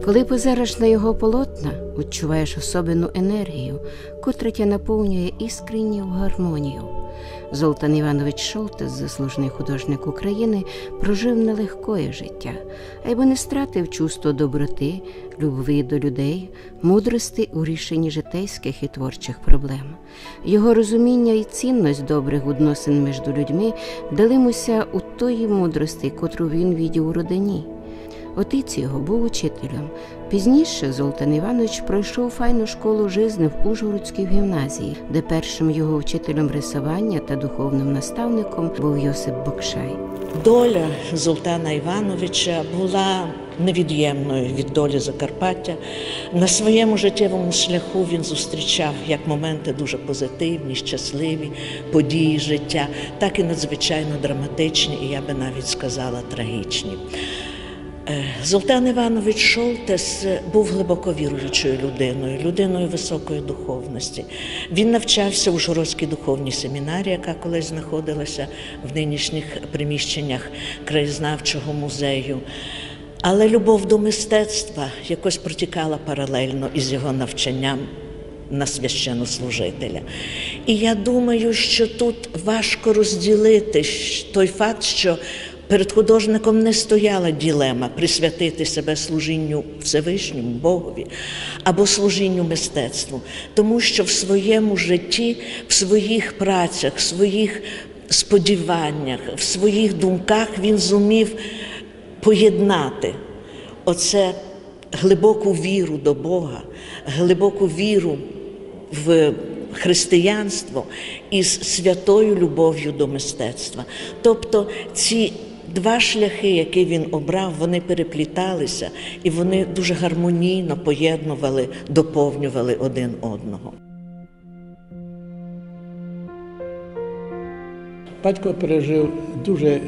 Коли позираєш на його полотна, відчуваєш особливу енергію, котра тя наповнює іскренню гармонію. Золтан Іванович Шолтес, заслужений художник України, прожив нелегкое життя, айбо не стратив чувство доброти, любові до людей, мудрості у рішенні житейських і творчих проблем. Його розуміння і цінність добрих відносин між людьми дали муся у тої мудрості, котру він видів у родині. Отець його був учителем. Пізніше Золтан Іванович пройшов файну школу жизни в Ужгородській гімназії, де першим його вчителем рисування та духовним наставником був Йосип Бокшай. Доля Золтана Івановича була невід'ємною від долі Закарпаття. На своєму життєвому шляху він зустрічав як моменти дуже позитивні, щасливі події життя, так і надзвичайно драматичні, і я би навіть сказала трагічні. Золтан Іванович Шолтес був глибоко віруючою людиною високої духовності. Він навчався у Ужгородській духовній семінарії, яка колись знаходилася в нинішніх приміщеннях краєзнавчого музею. Але любов до мистецтва якось протікала паралельно із його навчанням на священнослужителя. І я думаю, що тут важко розділити той факт, що перед художником не стояла дилема присвятити себе служінню Всевишньому, Богові, або служінню мистецтву. Тому що в своєму житті, в своїх працях, в своїх сподіваннях, в своїх думках він зумів поєднати оце глибоку віру до Бога, глибоку віру в християнство із святою любов'ю до мистецтва. Тобто ці два шляхи, які він обрав, вони перепліталися і вони дуже гармонійно поєднували, доповнювали один одного. Батько пережив дуже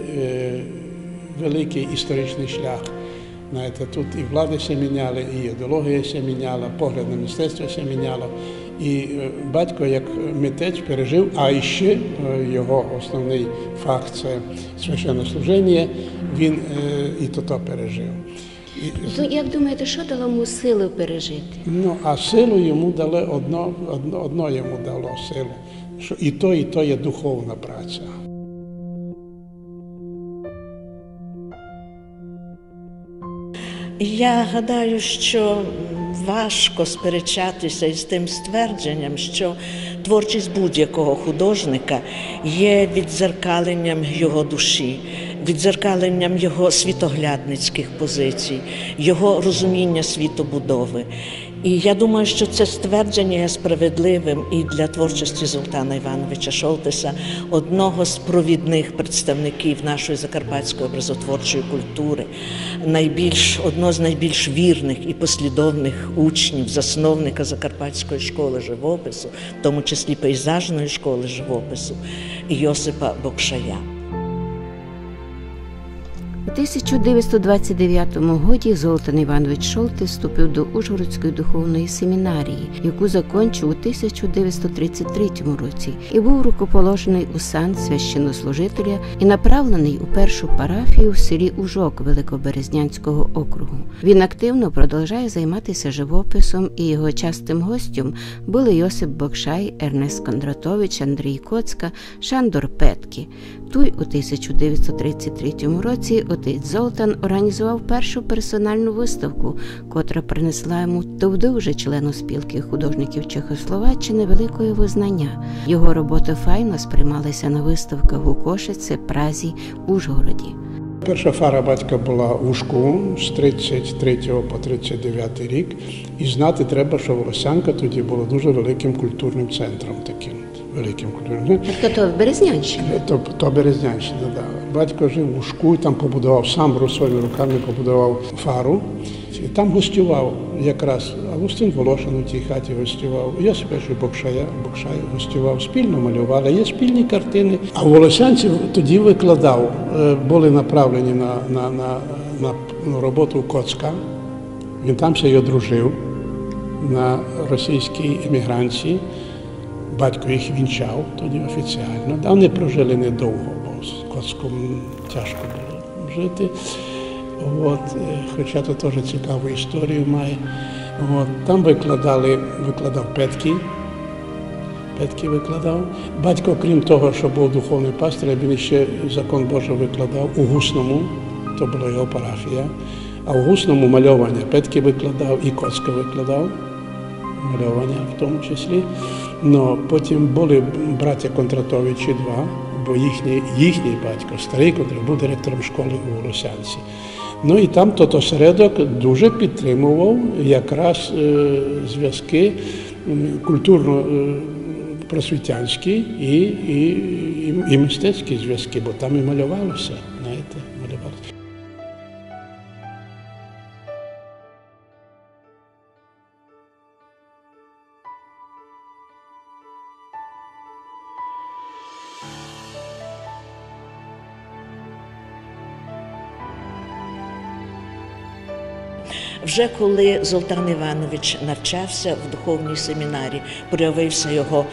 великий історичний шлях. Знаєте, тут і влади се міняли, і ідеологія се міняла, погляд на мистецтво се міняло. І батько як митець пережив, а ще його основний факт – це священнослужіння, він і то пережив. Як думаєте, що дало йому силу пережити? Ну, а силу йому дало, одно йому дало силу, що і то є духовна праця. Я гадаю, що важко сперечатися із тим ствердженням, що творчість будь-якого художника є віддзеркаленням його душі, віддзеркаленням його світоглядницьких позицій, його розуміння світобудови. І я думаю, що це ствердження є справедливим і для творчості Золтана Івановича Шолтеса, одного з провідних представників нашої закарпатської образотворчої культури, одного з найбільш вірних і послідовних учнів, засновника Закарпатської школи живопису, в тому числі пейзажної школи живопису, Йосипа Бокшая. У 1929 році Золтан Іванович Шолтес вступив до Ужгородської духовної семінарії, яку закінчив у 1933 році і був рукоположений у сан священнослужителя і направлений у першу парафію в селі Ужок Великоберезнянського округу. Він активно продовжує займатися живописом, і його частим гостем були Йосип Бокшай, Ернест Кондратович, Андрій Коцка, Шандор Петкі. Той у 1933 році отець Золтан організував першу персональну виставку, котра принесла йому тоді вже члену спілки художників Чехословаччини великої визнання. Його роботи файно сприймалися на виставках у Кошиці, Празі, Ужгороді. Перша фара батька була у Ужку з 33 по 39 рік. І знати треба, що Волосянка тоді була дуже великим культурним центром таким. Великим культурним. То в Березнянщині? То Березнянщина, так. Батько жив у Ужку і там побудував, сам своїми руками побудував фару. І там гостював якраз Августин Волошин у тій хаті гостював, Йосип Бокшай гостював, спільно малювали, є спільні картини. А у Волосянці тоді викладав, були направлені на роботу Коцка. Він там се й одружив на російській еміграції. Батько їх вінчав тоді офіціально. Вони прожили недовго, бо з Коцком тяжко було жити. Хоча це теж цікаву історію має. Там викладав Петки. Петки викладав. Батько, крім того, що був духовний пастир, він ще закон Божий викладав у Гусному, то була його парафія. А в Гусному мальовання Петки викладав і Коцька викладав, мальовання в тому числі. Но потім були браття Кондратовичі два, бо їхній батько, старий Кондрат, був директором школи у Лосянці. Ну і там осередок дуже підтримував якраз зв'язки культурно-просвітянські і мистецькі зв'язки, бо там і малювалося, знаєте, малювалося. Вже коли Золтан Іванович навчався в духовній семінарії, проявився його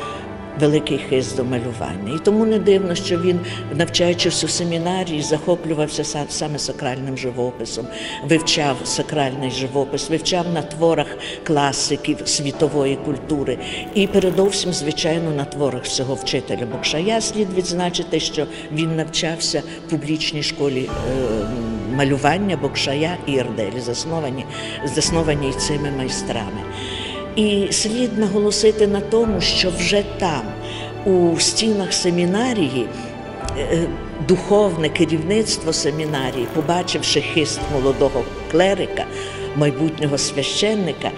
великий хист до малювання. І тому не дивно, що він, навчаючись у семінарії, захоплювався саме сакральним живописом, вивчав сакральний живопис, вивчав на творах класиків світової культури і передовсім, звичайно, на творах всього вчителя Бокшая. Слід відзначити, що він навчався в публічній школі малювання Бокшая і Ірделі, заснованій цими майстрами. І слід наголосити на тому, що вже там, у стінах семінарії, духовне керівництво семінарії, побачивши хист молодого клерика, майбутнього священника,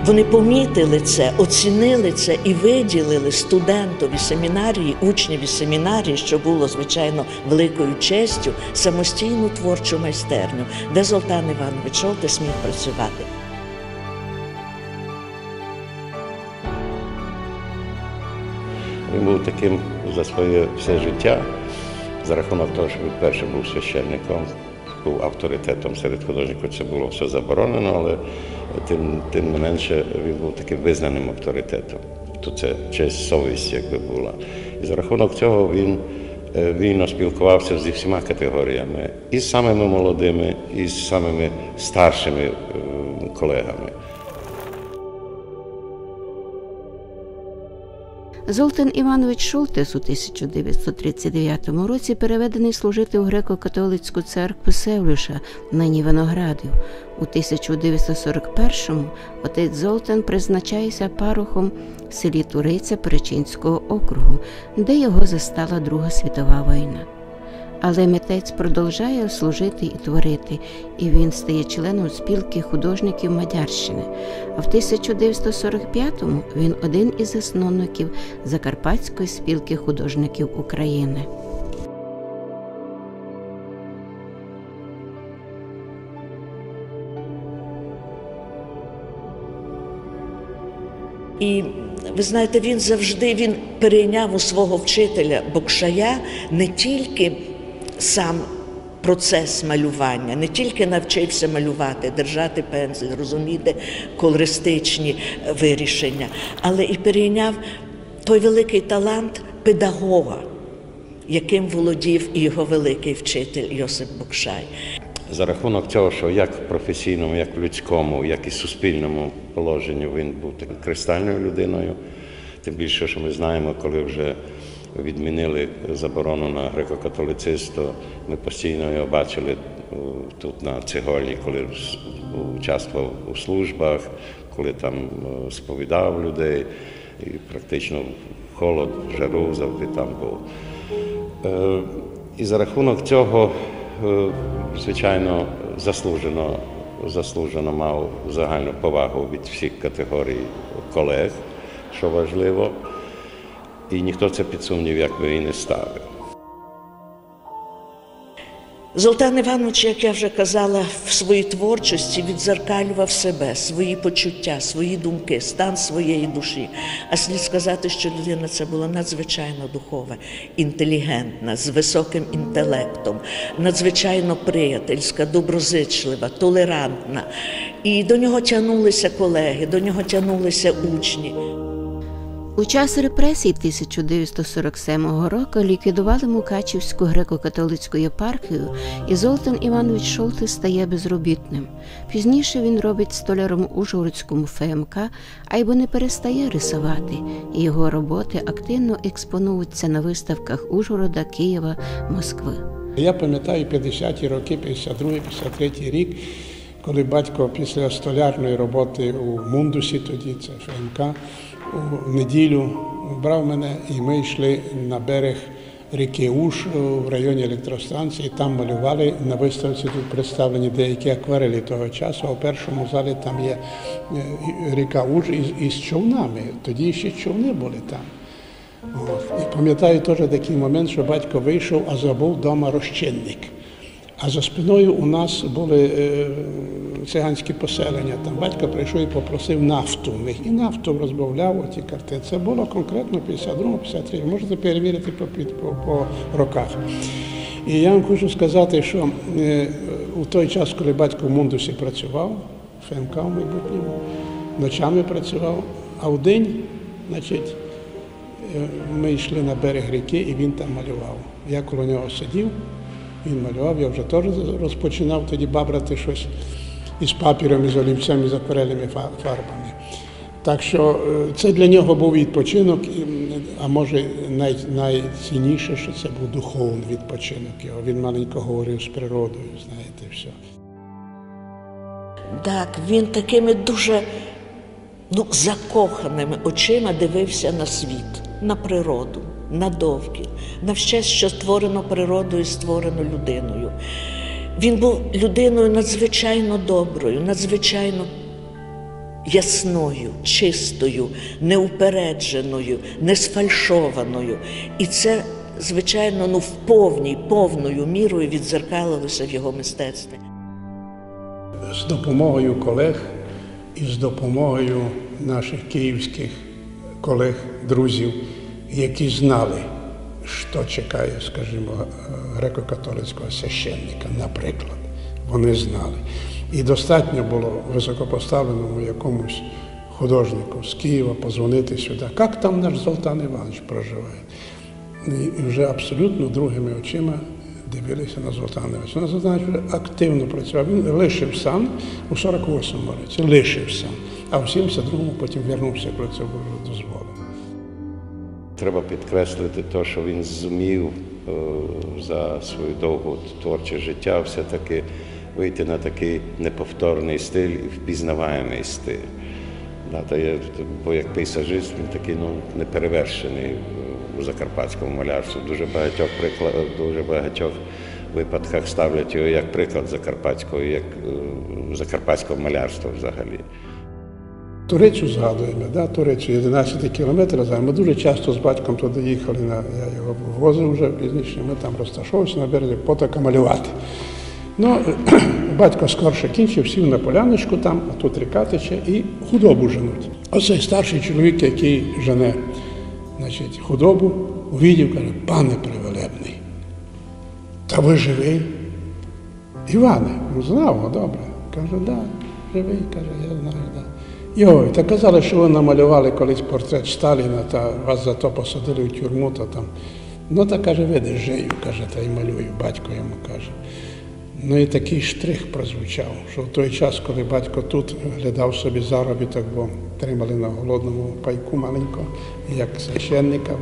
вони помітили це, оцінили це і виділили студентові семінарії, учневі семінарії, що було, звичайно, великою честю, самостійну творчу майстерню, де Золтан Іванович Шолтес міг працювати. Він був таким за своє все життя, за рахунок того, що він перше був священником, був авторитетом серед художників, це було все заборонено, але тим не менше він був таким визнаним авторитетом. То це честь, совість, якби була. І за рахунок цього він вільно спілкувався зі всіма категоріями, і з самими молодими, і з самими старшими колегами. Золтан Іванович Шолтес у 1939 році переведений служити у греко-католицьку церкву Севлюша, нині Виноградів. У 1941-му отець Золтан призначається парохом в селі Туриця Перечинського округу, де його застала Друга світова війна. Але митець продовжує служити і творити, і він стає членом спілки художників Мадярщини. А в 1945-му він один із засновників Закарпатської спілки художників України. І ви знаєте, він завжди перейняв у свого вчителя Бокшая не тільки сам процес малювання, не тільки навчився малювати, держати пензель, розуміти колористичні вирішення, але і перейняв той великий талант педагога, яким володів і його великий вчитель Йосип Бокшай. За рахунок цього, що як в професійному, як в людському, як і суспільному положенню він був такою кристальною людиною, тим більше, що ми знаємо, коли вже відмінили заборону на греко-католицизм, ми постійно його бачили тут на цегольні, коли участвував у службах, коли там сповідав людей, і практично в холод, в жару завжди там був. І за рахунок цього, звичайно, заслужено мав загальну повагу від всіх категорій колег, що важливо. І ніхто це під сумнів, якби і не ставив. Золтан Іванович, як я вже казала, в своїй творчості віддзеркалював себе, свої почуття, свої думки, стан своєї душі. А слід сказати, що людина ця була надзвичайно духова, інтелігентна, з високим інтелектом, надзвичайно приятельська, доброзичлива, толерантна. І до нього тягнулися колеги, до нього тягнулися учні. У час репресій 1947 року ліквідували Мукачівську греко-католицьку єпархію, і Золтан Іванович Шолтес стає безробітним. Пізніше він робить столяром у Ужгородському ФМК, айбо не перестає рисувати, і його роботи активно експонуються на виставках Ужгорода, Києва, Москви. Я пам'ятаю 50-ті роки, 52-53 рік, коли батько після столярної роботи у Мундусі, тоді це ФМК, у неділю брав мене, і ми йшли на берег ріки Уж в районі електростанції, там малювали, на виставці тут представлені деякі акварелі того часу, а в першому залі там є ріка Уж із човнами, тоді ще човни були там. І пам'ятаю теж такий момент, що батько вийшов, а забув вдома розчинник. А за спиною у нас були циганські поселення. Там батько прийшов і попросив нафту в них. І нафту розбавляв оті картини. Це було конкретно 52-53. Можете перевірити по роках. І я вам хочу сказати, що у той час, коли батько в Мундусі працював, ФМК в майбутньому, ночами працював, а в день, значить, ми йшли на берег ріки, і він там малював. Я коло нього сидів, він малював, я вже теж розпочинав тоді бабрати щось із папіром, із олівцем, із акварельними фарбами. Так що це для нього був відпочинок, а може найцінніше, що це був духовний відпочинок його. Він маленько говорив з природою, знаєте, все. Так, він такими дуже закоханими очима дивився на світ, на природу, на довкіл, на все, що створено природою, створено людиною. Він був людиною надзвичайно доброю, надзвичайно ясною, чистою, неупередженою, несфальшованою. І це, звичайно, повною мірою віддзеркалилося в його мистецтві. З допомогою колег і з допомогою наших київських колег, друзів, які знали, що чекає, скажімо, греко-католицького священника, наприклад. Вони знали. І достатньо було високопоставленому якомусь художнику з Києва позвонити сюди. Як там наш Золтан Іванович проживає? І вже абсолютно другими очима дивилися на Золтана Івановича. На Золтан Іванович вже активно працював. Він лишив сан у 48-му році, лишив сан. А в 72-му потім вернувся, коли це було дозволено. Треба підкреслити те, що він зумів за свою довгу творче життя все-таки вийти на такий неповторний стиль і впізнаваємий стиль. Бо як пейзажист він такий неперевершений у закарпатському малярстві. Дуже багатьох випадках ставлять його як приклад закарпатського малярства взагалі. Турицю згадуємо, Турицю, 11 кілометрів. Ми дуже часто з батьком туди їхали, я його возив вже пізніше, ми там розташовувалися на березі потока малювати. Батько скорше кінчив, сів на поляночку там, а тут ріка тече, і худобу женуть. Оцей старший чоловік, який жене, значить, худобу, увидів, каже: пане Превелебний, та ви живий? Іване, знав його добре. Каже: да, живий, каже, я знаю, да. Йой, та казали, що ви намалювали колись портрет Сталіна, та вас за то посадили в тюрму, то там. Та каже, видиш, жию, каже, та й малюю, батько йому каже. І такий штрих прозвучав, що в той час, коли батько тут глядав собі заробіток, бо тримали на голодному пайку маленько, як священника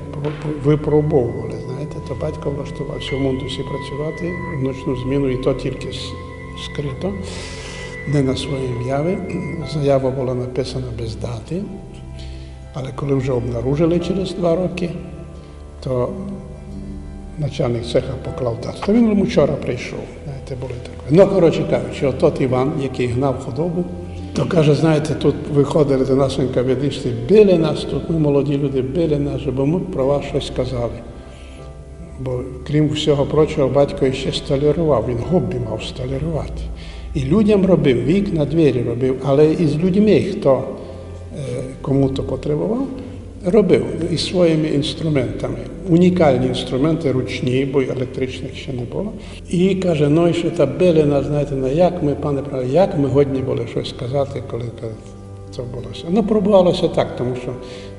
випробовували, знаєте, то батько влаштувався в Мундусі працювати в ночну зміну, і то тільки скрито, не на своє ім'я. Заява була написана без дати, але коли вже обнаружили через 2 роки, то начальник цеха поклав дату. То він вчора прийшов, знаєте, були такі. Коротше кажучи, отот Іван, який гнав худобу, то каже, знаєте, тут виходили до нас НКВД-шти, били нас тут, ми молоді люди, били нас, бо ми про вас щось сказали. Бо, крім всього прочого, батько ще столярував, він хобі мав столярувати. І людям робив, вікна, двері робив, але і з людьми, хто кому-то потребував, робив із своїми інструментами. Унікальні інструменти, ручні, бо електричних ще не було. І каже, і що та били нас, знаєте, як ми, пане праве, як ми годні були щось сказати, коли то булося. Ну, пробувалося так, тому що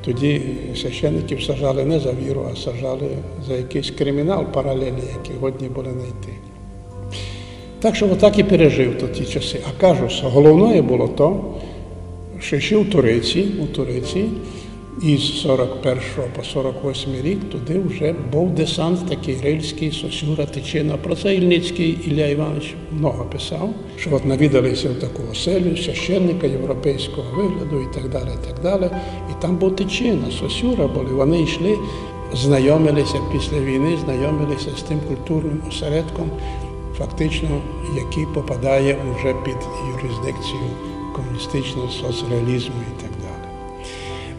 тоді священників сажали не за віру, а сажали за якийсь кримінал паралельний, які годні були знайти. Так що отак і пережив то ті часи. А кажу, що головне було то, що ще у Туриці, із 41 по 48 рік туди вже був десант такий рильський, Сосюра, Тичина. Про це Ільницький Ілля Іванович много писав, що от навідалися в таку оселю священника європейського вигляду і так далі, і так далі. І там був Тичина, Сосюра були. Вони йшли, знайомилися після війни, знайомилися з тим культурним осередком, фактично, який попадає вже під юрисдикцію комуністичного соцреалізму і так далі.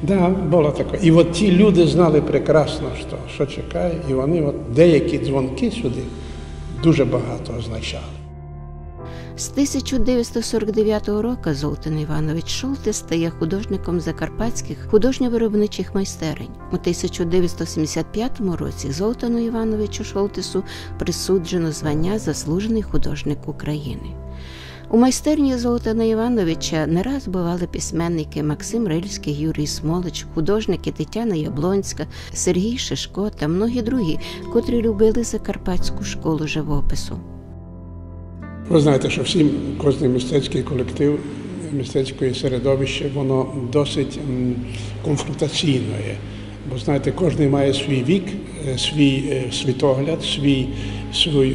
Да, було таке. І от ті люди знали прекрасно, що чекає, і вони от деякі дзвонки сюди дуже багато означали. З 1949 року Золтан Іванович Шолтес стає художником закарпатських художньо-виробничих майстерень. У 1975 році Золтану Івановичу Шолтесу присуджено звання «Заслужений художник України». У майстерні Золтана Івановича не раз бували письменники Максим Рильський, Юрій Смолич, художники Тетяна Яблонська, Сергій Шишко та многі другі, котрі любили закарпатську школу живопису. Ви знаєте, що кожен мистецький колектив, мистецьке середовище, воно досить конфронтаційне. Бо, знаєте, кожен має свій вік, свій світогляд,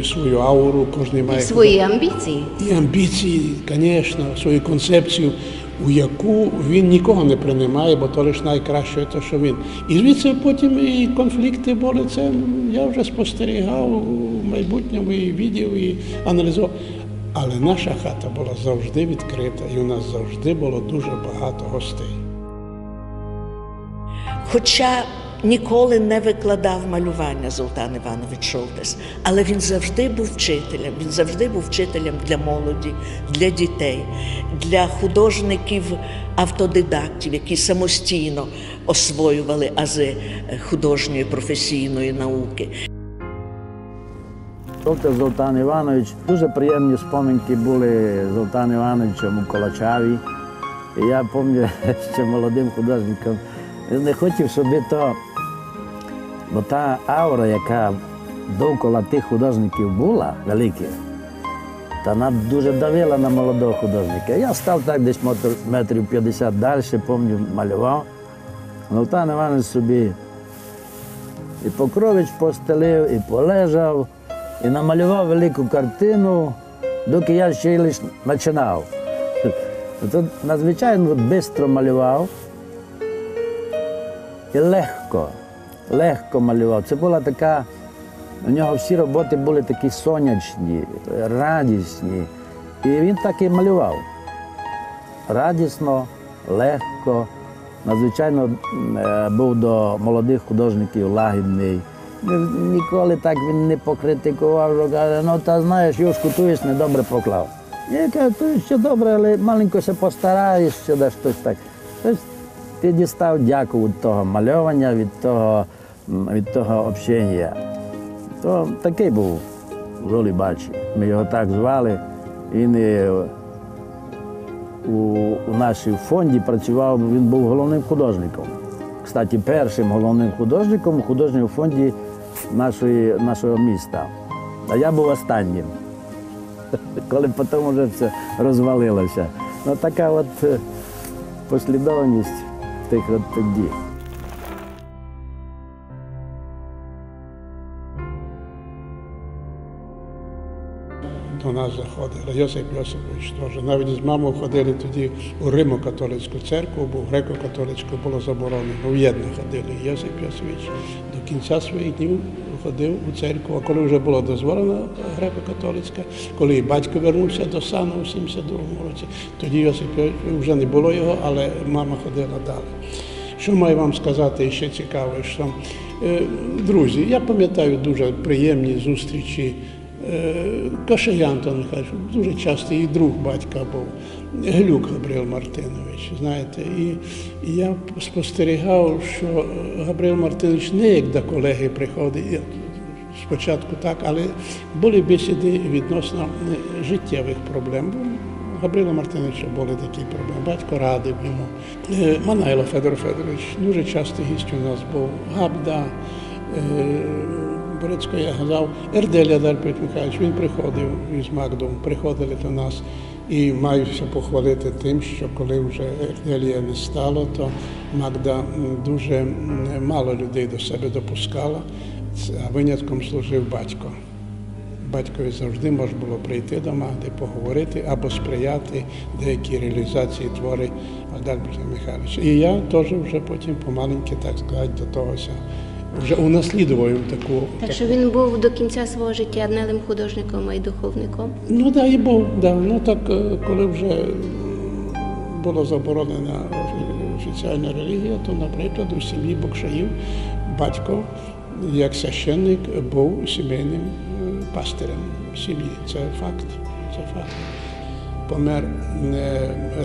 свою ауру, кожен має... Свої амбіції. І амбіції, звісно, свою концепцію, у яку він нікого не приймає, бо то лише найкраще, те, що він. І звідси потім і конфлікти були, це я вже спостерігав у майбутньому, і відео, і аналізував. Але наша хата була завжди відкрита, і у нас завжди було дуже багато гостей. Хоча ніколи не викладав малювання Золтан Іванович Шолтес, але він завжди був вчителем. Він завжди був вчителем для молоді, для дітей, для художників-автодидактів, які самостійно освоювали ази художньої професійної науки. Шолтес Золтан Іванович, дуже приємні споминки були з Золтаном Івановичем у Колочаві. І я пам'ятаю, ще молодим художником, не хотів, щоб бо та аура, яка довкола тих художників була, великих, та вона дуже давила на молодого художника. Я став так десь метрів 50 далі, пам'ятаю, малював. Золтан Іванович собі і Покрович постелив, і полежав, і намалював велику картину, доки я ще лише починав. Тут надзвичайно швидко малював і легко малював. Це була така, у нього всі роботи були такі сонячні, радісні. І він так і малював. Радісно, легко, надзвичайно був до молодих художників лагідний. Ніколи так він не покритикував, що каже, ну та знаєш, Юшку, ту єсть недобре поклав. Я кажу, то ще добре, але маленько се постараєш, що да щось так. Тобто ти дістав дяку від того мальовання, від того общення. То такий був Жолі Бачі. Ми його так звали. Він у нашому фонді працював, він був головним художником. Кстати, першим головним художником у художньому фонді нашого міста. А я був останнім, коли потім вже все розвалилося. Ну, така от послідовність тих от дій. До нас заходили, Йосип Йосипович теж. Навіть з мамою ходили тоді у Римо-католицьку церкву, бо в греко-католицьку було заборонено. В єдно ходили. Йосип Йосипович до кінця своїх днів ходив у церкву, а коли вже була дозволена греко-католицька, коли і батько вернувся до сану у 72-му році, тоді Йосип вже не було його, але мама ходила далі. Що маю вам сказати ще цікаво, що, друзі, я пам'ятаю дуже приємні зустрічі. Кашель Антон Михайлович, дуже часто і друг батька був, Глюк Габриел Мартинович, знаєте, і я спостерігав, що Габриел Мартинович не як до колеги приходить, спочатку так, але були бесіди відносно життєвих проблем. Габрила Мартиновича були такі проблеми. Батько радив йому. Манайло Федор Федорович дуже часто гість у нас був. Габда, Борецько, я казав, Ерделя Альберт Михайлович, він приходив із Магдом, приходили до нас. І маюся похвалити тим, що коли вже Ерделія не стало, то Магда дуже мало людей до себе допускала, а винятком служив батько. Батькові завжди можна було прийти до Магди, поговорити або сприяти деякій реалізації твори Адальберта Михайловича. І я теж вже потім помаленьки, так сказати, до тогося вже унаслідував таку. Так що він був до кінця свого життя дневним художником, а й духовником? Ну так, і був, да. Ну так, коли вже була заборонена офіційна релігія, то, наприклад, у сім'ї Бокшаїв батько, як священник, був сімейним пастирем сім'ї. Це факт. Це факт. Помер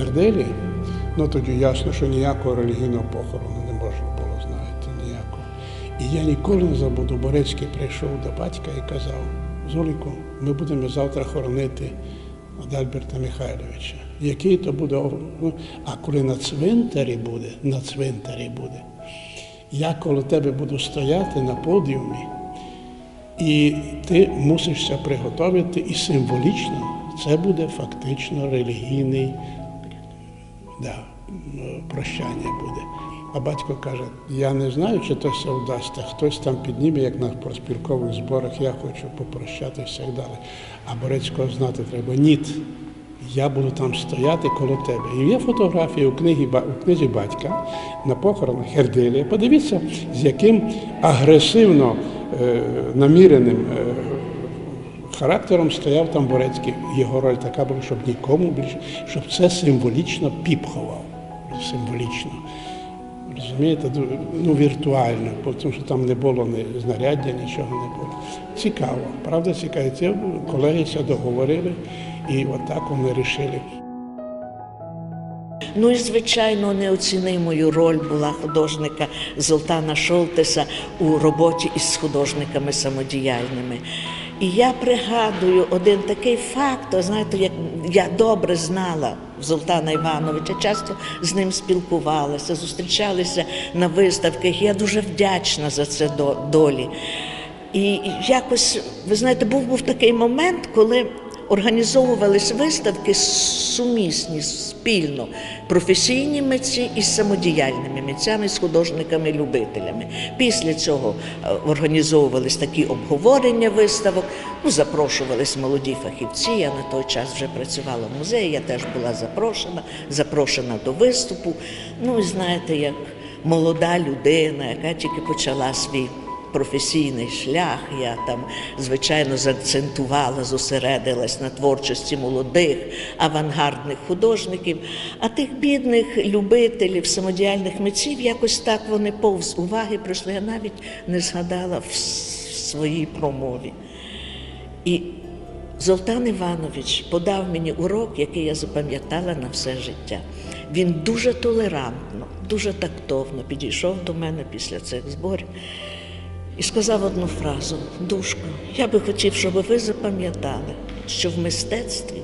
Ерделі, ну тоді ясно, що ніякого релігійного похорону не можна було, знаєте, ніякого. І я ніколи не забуду, Борецький прийшов до батька і казав: Золіку, ми будемо завтра хоронити Адальберта Михайловича. Який то буде? А коли на цвинтарі буде, я коло тебе буду стояти на подіумі, і ти мусишся приготувати, і символічно це буде фактично релігійний, прощання буде. А батько каже: я не знаю, чи то все вдасться, хтось там підніме, як на проспілкових зборах, я хочу попрощатися і так далі. А Борецького знати треба: ні, я буду там стояти коло тебе. І є фотографія у книзі батька на похоронах Ерделія. Подивіться, з яким агресивно наміреним характером стояв там Борецький. Його роль така була, щоб нікому більше, щоб це символічно піп ховав. Символічно. Розумієте, ну віртуально, тому що там не було ні знаряддя, нічого не було. Цікаво, правда цікаво. Ці колеги це договорили, і отак вони вирішили. Ну і, звичайно, неоцінимою роль була художника Золтана Шолтеса у роботі із художниками самодіяльними. І я пригадую один такий факт, знаєте, як я добре знала Золтана Івановича, часто з ним спілкувалася, зустрічалися на виставках. Я дуже вдячна за це долі. І якось, ви знаєте, був такий момент, коли організовувались виставки сумісні, спільно, професійні митці із самодіяльними митцями, з художниками-любителями. Після цього організовувались такі обговорення виставок, запрошувались молоді фахівці, я на той час вже працювала в музеї, я теж була запрошена до виступу. Ну і знаєте, як молода людина, яка тільки почала свій професійний шлях, я там, звичайно, заакцентувала, зосередилась на творчості молодих, авангардних художників, а тих бідних любителів, самодіяльних митців, якось так вони повз уваги пройшли, я навіть не згадала в своїй промові. І Золтан Іванович подав мені урок, який я запам'ятала на все життя. Він дуже толерантно, дуже тактовно підійшов до мене після цих зборів і сказав одну фразу: «Душко, я би хотів, щоб ви запам'ятали, що в мистецтві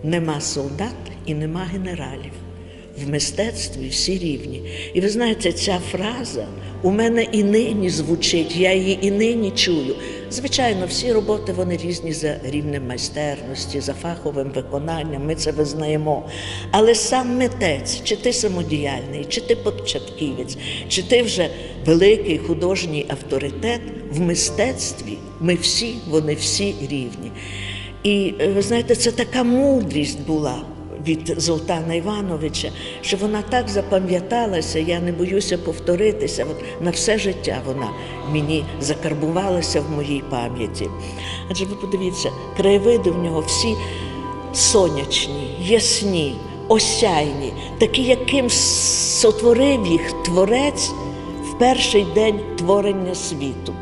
нема солдат і нема генералів. В мистецтві всі рівні». І ви знаєте, ця фраза у мене і нині звучить, я її і нині чую. Звичайно, всі роботи, вони різні за рівнем майстерності, за фаховим виконанням, ми це визнаємо. Але сам митець, чи ти самодіяльний, чи ти початківець, чи ти вже великий художній авторитет, в мистецтві вони всі рівні. І, ви знаєте, це така мудрість була від Золтана Івановича, що вона так запам'яталася, я не боюся повторитися, на все життя вона мені закарбувалася в моїй пам'яті. Адже ви подивіться, краєвиди в нього всі сонячні, ясні, осяйні, такі, яким сотворив їх Творець в перший день творення світу.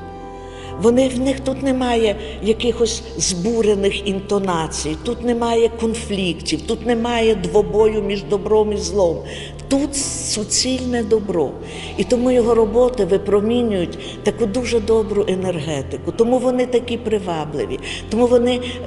В них тут немає якихось збурених інтонацій, тут немає конфліктів, тут немає двобою між добром і злом. Тут суцільне добро. І тому його роботи випромінюють таку дуже добру енергетику. Тому вони такі привабливі. Тому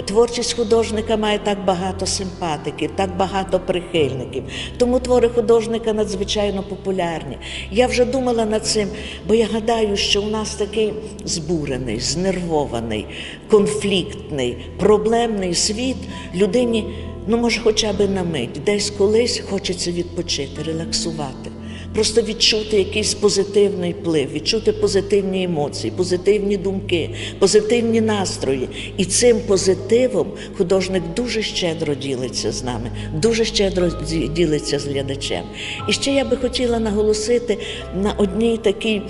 творчість художника має так багато симпатиків, так багато прихильників. Тому твори художника надзвичайно популярні. Я вже думала над цим, бо я гадаю, що у нас такий збурений, знервований, конфліктний, проблемний світ людині, може, хоча б на мить, десь колись хочеться відпочити, релаксувати. Просто відчути якийсь позитивний вплив, відчути позитивні емоції, позитивні думки, позитивні настрої. І цим позитивом художник дуже щедро ділиться з нами, дуже щедро ділиться з глядачем. І ще я би хотіла наголосити на одній такій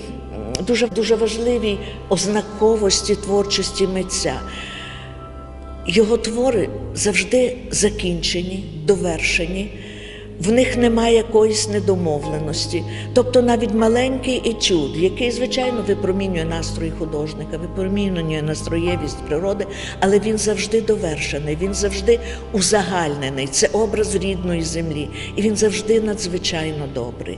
дуже важливій ознаковості творчості митця. Його твори завжди закінчені, довершені, в них немає якоїсь недомовленості. Тобто навіть маленький етюд, який, звичайно, випромінює настрої художника, випромінює настроєвість природи, але він завжди довершений, він завжди узагальнений. Це образ рідної землі, і він завжди надзвичайно добрий.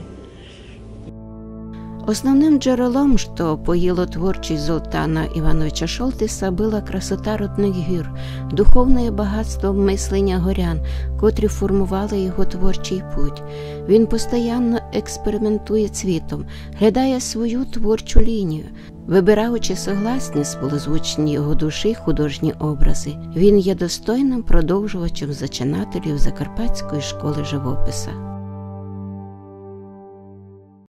Основним джерелом, що поїло творчість Золтана Івановича Шолтиса, була красота родних гір, духовне багатство мислення горян, котрі формували його творчий путь. Він постійно експериментує цвітом, глядає свою творчу лінію, вибираючи согласні сполозвучні його душі художні образи. Він є достойним продовжувачем зачинателів Закарпатської школи живописа.